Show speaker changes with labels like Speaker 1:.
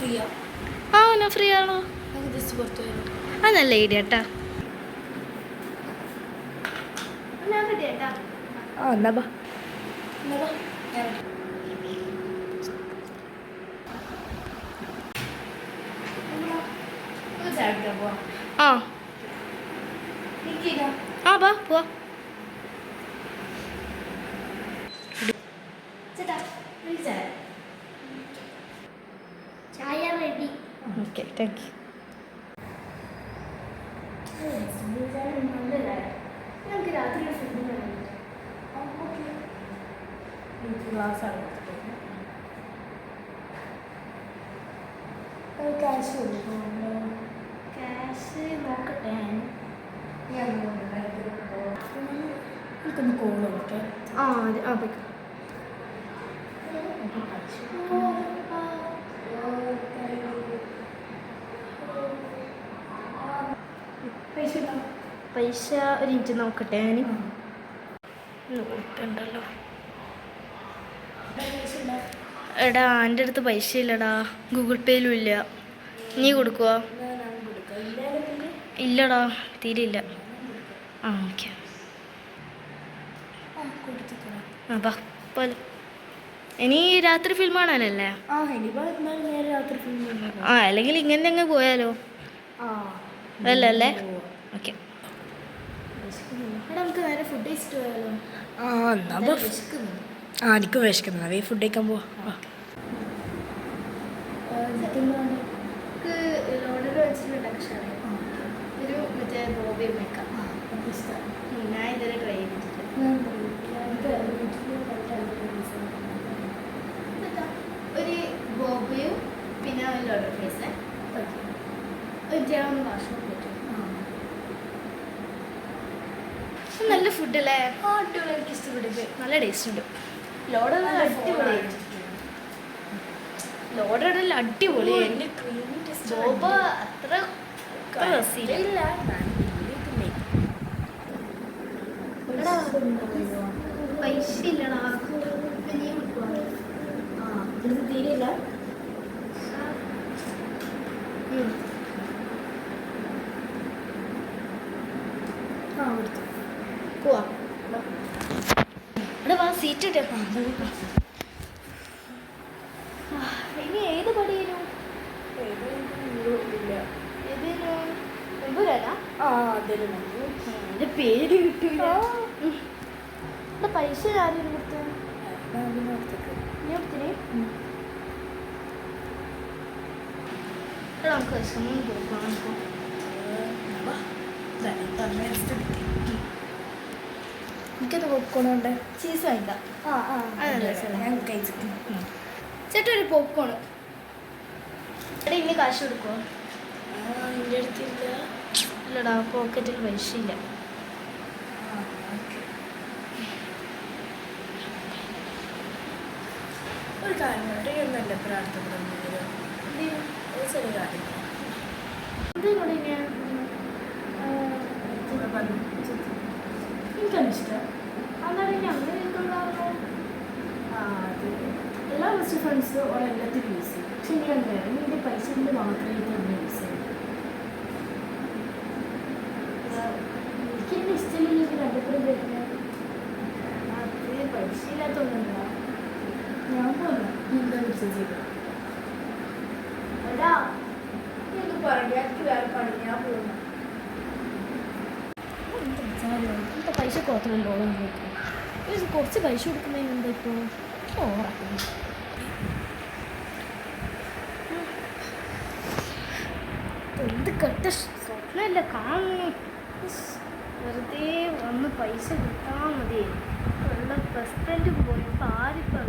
Speaker 1: ആ ഞാൻ ഫ്രീ ആണോ? ആ നല്ല ഐഡിയ കേട്ടാ. ആ എന്നാ ബാ. ആ ആ ബാ പോവാ. Okay thank you.
Speaker 2: ഞങ്ങൾക്ക് രാത്രി ക്യാഷ് കൊടുക്കുന്നുണ്ടോ? ക്യാഷ് നോക്കട്ടെ. എനിക്കൊന്ന് കോൾ നോക്കട്ടെ.
Speaker 1: ആ അതെ ആ പോയി. പൈസ ഒരു മിനിറ്റ് നോക്കട്ടെ. ഞാൻ നോക്കണ്ടല്ലോ. എടാ എൻ്റെ അടുത്ത് പൈസ ഇല്ലടാ, ഗൂഗിൾ പേയിലും ഇല്ല. നീ കൊടുക്കുവോ? ഇല്ലടാ തീരില്ല. ആ ഓക്കെ ആ ബാ പോലെ. ഇനി രാത്രി ഫിലിം കാണാനല്ലേ? ആ അല്ലെങ്കിൽ ഇങ്ങനെ അങ്ങ് പോയാലോ? അല്ലല്ലേ? ഓക്കെ
Speaker 2: നമുക്ക് നേരെ ഫുഡ് കഴിച്ചിട്ട് പോയാലോ?
Speaker 1: ആ എന്നാ ആ എനിക്ക് വിശക്കുന്നു. അതേ ഫുഡ് കഴിക്കാൻ പോവാ.
Speaker 2: ലോഡർ വെച്ചിട്ടുണ്ടാക്കി ഒരു മറ്റേ ബോബി മേക്കാം. ഞാൻ ഇതുവരെ ട്രൈ ചെയ്തിട്ടില്ല. ഒരു ബോബിയും പിന്നെ ലോഡർ ഫ്രൈസ് ഒരു ജാമ് വാഷ് പറ്റും.
Speaker 1: നല്ല ഫുഡല്ലേ?
Speaker 2: അടിപൊളി. എനിക്ക് ഇഷ്ടപ്പെട്ടത്.
Speaker 1: നല്ല ടേസ്റ്റ് ഉണ്ട്.
Speaker 2: ലോഡർ അടിപൊളി.
Speaker 1: ലോഡർ അടിപൊളി.
Speaker 2: ബോബ അത്ര
Speaker 1: രസമില്ല.
Speaker 2: പൈസ ഇല്ലടാ. തീരെയില്ല.
Speaker 1: പോവാ. ഇവിടെ വാ, സീറ്റ് ഇട്ടേ.
Speaker 2: ഇനി ഏത് പടിയിലും
Speaker 1: എൻ്റെ പേര് കിട്ടൂല.
Speaker 2: പൈസ ആരും കൊടുത്ത
Speaker 1: നമുക്ക് വിഷമം കൊടുക്കണം.
Speaker 2: എനിക്കത് പോപ്കോണുണ്ട്. ചീസ് വാങ്ങിക്കാം.
Speaker 1: ഞാൻ കഴിച്ചിട്ട്.
Speaker 2: ചേട്ടാ ഒരു പോപ്കോൺ. എടാ ഇനി കാശ് കൊടുക്കുമോ?
Speaker 1: എൻ്റെ അടുത്തില്ല.
Speaker 2: ഇല്ലടാ പോക്കറ്റിൽ പൈസ ഇല്ല.
Speaker 1: ഒരു കാര്യം നല്ല പ്രാർത്ഥന ചെറിയ കാര്യം
Speaker 2: എനിക്കതിഷ്ടം. അതാണ് ഇനി അങ്ങനെ എനിക്കുണ്ടാവുന്നു. എല്ലാ ബെസ്റ്റ് ഫ്രണ്ട്സ് ഓരെല്ലാത്തിനും യൂസ് ചെയ്യും. പക്ഷെ എനിക്ക് അങ്ങനെയാണ്. എൻ്റെ പൈസ കൊണ്ട് മാത്രമേ തന്നെ യൂസ് ചെയ്യും. എനിക്കെന്നെ ഇഷ്ടമില്ലെങ്കിൽ രണ്ടപ്പോഴും വരുന്നത് അത് പൈസ ഇല്ലാത്തതുകൊണ്ടല്ല. ഞാൻ പോകാം. എന്താ വിളിച്ചത് ചെയ്തത്? എടാ എനിക്ക് പറയാൻ വേറെ പണി. ഞാൻ പോകുന്നു. എന്താ പൈസ കുറച്ചല്ലോ. കുറച്ച് പൈസ കൊടുക്കുന്നതിന് എന്താ ഇപ്പോൾ ഓറാക്കുന്നു? എന്ത് കെട്ട സ്വപ്നമല്ല കാണുന്നു. വെറുതെ വന്ന് പൈസ കിട്ടാൻ മതി. ഉള്ള പ്രസിഡന്റ് പോയി. ഇപ്പം ആരിപ്പം